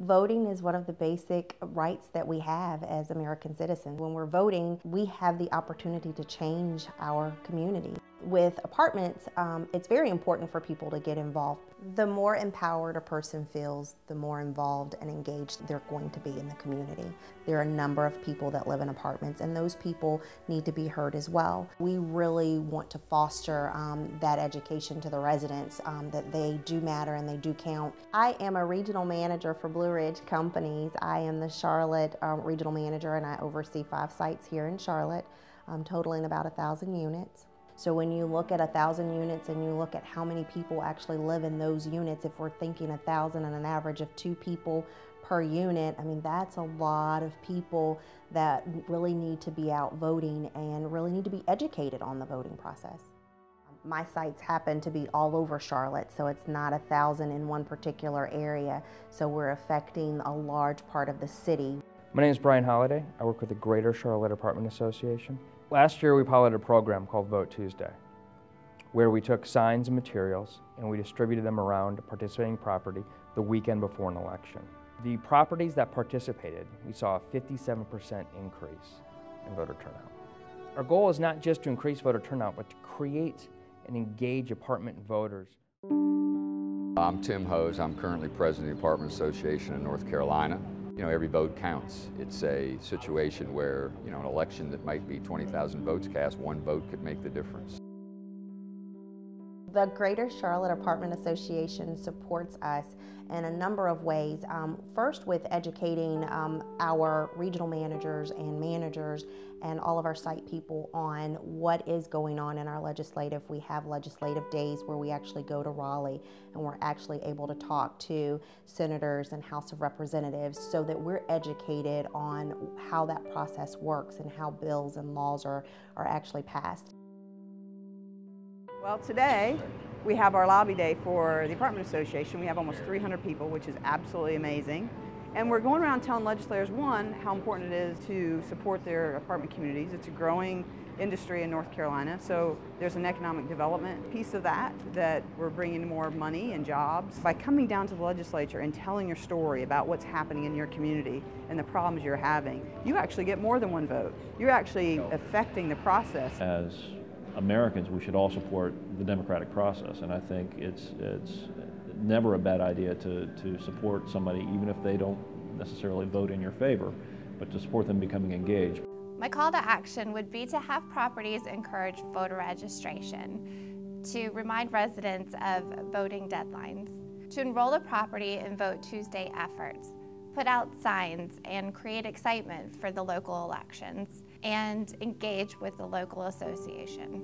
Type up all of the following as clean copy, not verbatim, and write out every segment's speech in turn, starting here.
Voting is one of the basic rights that we have as American citizens. When we're voting, we have the opportunity to change our community. With apartments, it's very important for people to get involved. The more empowered a person feels, the more involved and engaged they're going to be in the community. There are a number of people that live in apartments, and those people need to be heard as well. We really want to foster that education to the residents, that they do matter and they do count. I am a regional manager for Blue Ridge Companies. I am the Charlotte regional manager, and I oversee 5 sites here in Charlotte, totaling about 1,000 units. So when you look at 1,000 units and you look at how many people actually live in those units, if we're thinking 1,000 and an average of 2 people per unit, I mean, that's a lot of people that really need to be out voting and really need to be educated on the voting process. My sites happen to be all over Charlotte, so it's not 1,000 in one particular area, so we're affecting a large part of the city. My name is Brian Holliday. I work with the Greater Charlotte Apartment Association. Last year we piloted a program called Vote Tuesday, where we took signs and materials and we distributed them around a participating property the weekend before an election. The properties that participated, we saw a 57% increase in voter turnout. Our goal is not just to increase voter turnout, but to create and engage apartment voters. I'm Tim Hose. I'm currently president of the Apartment Association in North Carolina. You know, every vote counts. It's a situation where, you know, an election that might be 20,000 votes cast, one vote could make the difference. The Greater Charlotte Apartment Association supports us in a number of ways. First, with educating our regional managers and all of our site people on what is going on in our legislative. We have legislative days where we actually go to Raleigh and we're actually able to talk to senators and House of Representatives so that we're educated on how that process works and how bills and laws are actually passed. Well, today we have our lobby day for the Apartment Association. We have almost 300 people, which is absolutely amazing. And we're going around telling legislators, one, how important it is to support their apartment communities. It's a growing industry in North Carolina, so there's an economic development piece of that we're bringing more money and jobs. By coming down to the legislature and telling your story about what's happening in your community and the problems you're having, you actually get more than one vote. You're actually affecting the process. As Americans, we should all support the democratic process, and I think it's never a bad idea to support somebody, even if they don't necessarily vote in your favor, but to support them becoming engaged. My call to action would be to have properties encourage voter registration, to remind residents of voting deadlines, to enroll the property in Vote Tuesday efforts, put out signs and create excitement for the local elections, and engage with the local association.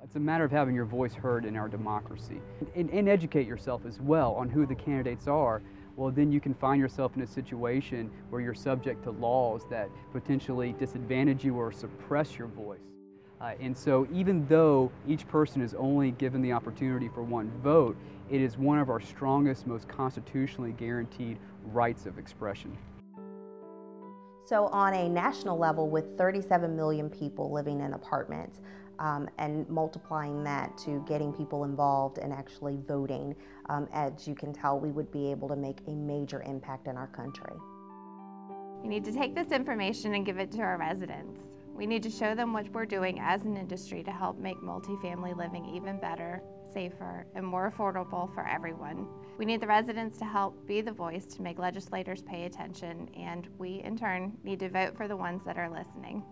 It's a matter of having your voice heard in our democracy. And educate yourself as well on who the candidates are. Well, then you can find yourself in a situation where you're subject to laws that potentially disadvantage you or suppress your voice. And so even though each person is only given the opportunity for one vote, it is one of our strongest, most constitutionally guaranteed rights of expression. So on a national level, with 37 million people living in apartments, and multiplying that to getting people involved and actually voting, as you can tell, we would be able to make a major impact in our country. We need to take this information and give it to our residents. We need to show them what we're doing as an industry to help make multifamily living even better, safer, and more affordable for everyone. We need the residents to help be the voice to make legislators pay attention, and we, in turn, need to vote for the ones that are listening.